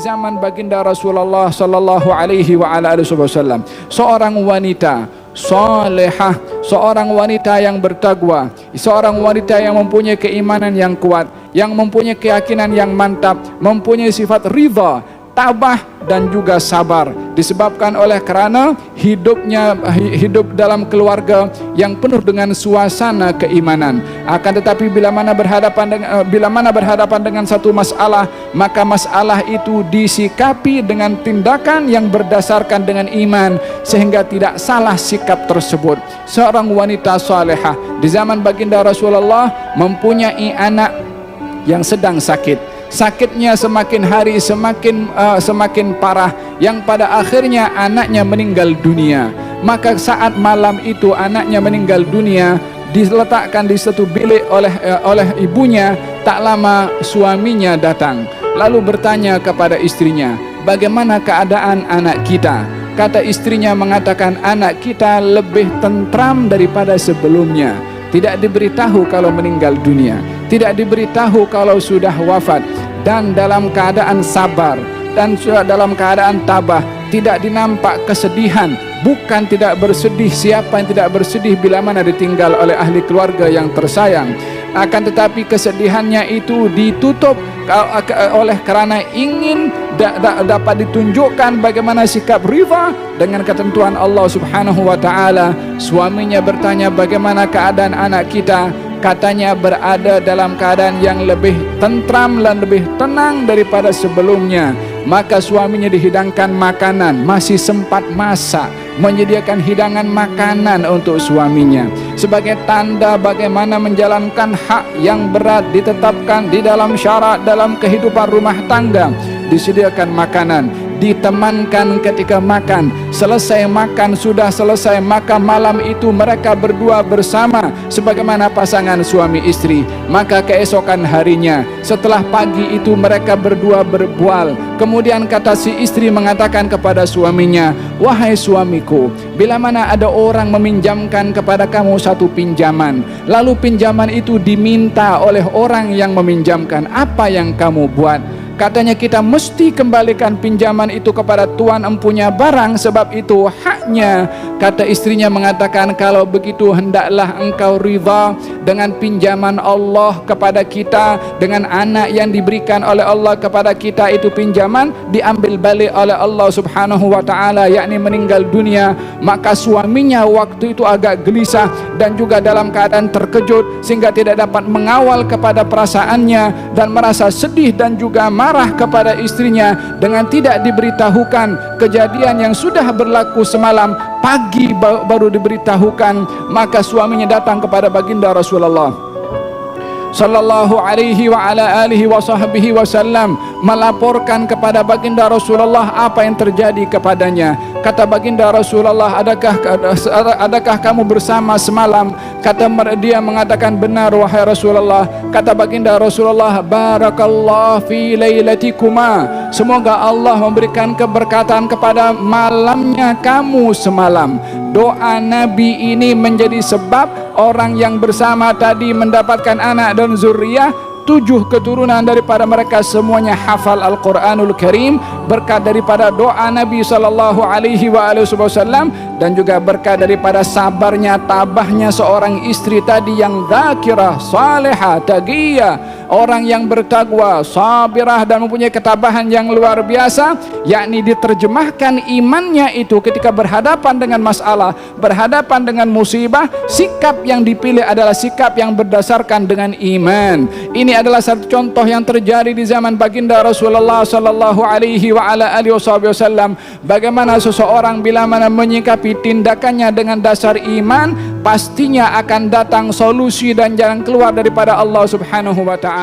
zaman baginda Rasulullah sallallahu alaihi wa ala alihi wasallam, seorang wanita salihah, seorang wanita yang bertakwa, seorang wanita yang mempunyai keimanan yang kuat, yang mempunyai keyakinan yang mantap, mempunyai sifat ridha, tabah dan juga sabar, disebabkan oleh karena hidup dalam keluarga yang penuh dengan suasana keimanan. Akan tetapi bila mana berhadapan dengan satu masalah, maka masalah itu disikapi dengan tindakan yang berdasarkan dengan iman, sehingga tidak salah sikap tersebut. Seorang wanita salihah di zaman baginda Rasulullah mempunyai anak yang sedang sakit. Sakitnya semakin hari semakin parah, yang pada akhirnya anaknya meninggal dunia. Maka saat malam itu anaknya meninggal dunia, diletakkan di satu bilik oleh ibunya. Tak lama suaminya datang, lalu bertanya kepada istrinya, bagaimana keadaan anak kita? Kata istrinya mengatakan, anak kita lebih tentram daripada sebelumnya. Tidak diberitahu kalau meninggal dunia, tidak diberitahu kalau sudah wafat, dan dalam keadaan sabar dan sudah dalam keadaan tabah. Tidak dinampak kesedihan, bukan tidak bersedih. Siapa yang tidak bersedih bila mana ditinggal oleh ahli keluarga yang tersayang? Akan tetapi kesedihannya itu ditutup oleh karena ingin dapat ditunjukkan bagaimana sikap ridha dengan ketentuan Allah Subhanahu wa taala. Suaminya bertanya, bagaimana keadaan anak kita? Katanya berada dalam keadaan yang lebih tentram dan lebih tenang daripada sebelumnya. Maka suaminya dihidangkan makanan, masih sempat masak, menyediakan hidangan makanan untuk suaminya sebagai tanda bagaimana menjalankan hak yang berat ditetapkan di dalam syarat dalam kehidupan rumah tangga. Disediakan makanan, ditemankan ketika makan. Selesai makan, sudah selesai, maka malam itu mereka berdua bersama sebagaimana pasangan suami istri. Maka keesokan harinya, setelah pagi itu mereka berdua berbual. Kemudian kata si istri mengatakan kepada suaminya, wahai suamiku, bila mana ada orang meminjamkan kepada kamu satu pinjaman, lalu pinjaman itu diminta oleh orang yang meminjamkan, apa yang kamu buat? Katanya, kita mesti kembalikan pinjaman itu kepada tuan empunya barang, sebab itu haknya. Kata istrinya mengatakan, kalau begitu hendaklah engkau ridha dengan pinjaman Allah kepada kita, dengan anak yang diberikan oleh Allah kepada kita. Itu pinjaman diambil balik oleh Allah Subhanahu wa taala, yakni meninggal dunia. Maka suaminya waktu itu agak gelisah dan juga dalam keadaan terkejut, sehingga tidak dapat mengawal kepada perasaannya dan merasa sedih dan juga marah kepada istrinya dengan tidak diberitahukan kejadian yang sudah berlaku semalam. Pagi baru diberitahukan. Maka suaminya datang kepada baginda Rasulullah sallallahu alaihi wa ala alihi wa sahbihi wasallam, melaporkan kepada baginda Rasulullah apa yang terjadi kepadanya. Kata baginda Rasulullah, adakah kamu bersama semalam? Kata dia mengatakan, benar wahai Rasulullah. Kata baginda Rasulullah, barakallahu fi lailatikuma, semoga Allah memberikan keberkatan kepada malamnya kamu semalam. Doa Nabi ini menjadi sebab orang yang bersama tadi mendapatkan anak dan zuriyah, 7 keturunan daripada mereka semuanya hafal Al-Quranul Karim, berkat daripada doa Nabi sallallahu alaihi wasallam, dan juga berkat daripada sabarnya, tabahnya seorang istri tadi yang dzakirah, salihah, taqiyah, orang yang bertakwa, sabirah, dan mempunyai ketabahan yang luar biasa. Yakni diterjemahkan imannya itu ketika berhadapan dengan masalah, berhadapan dengan musibah, sikap yang dipilih adalah sikap yang berdasarkan dengan iman. Ini adalah satu contoh yang terjadi di zaman baginda Rasulullah sallallahu alaihi wa ala alihi wasallam. Bagaimana seseorang bila mana menyikapi tindakannya dengan dasar iman, pastinya akan datang solusi dan jalan keluar daripada Allah Subhanahu wa taala.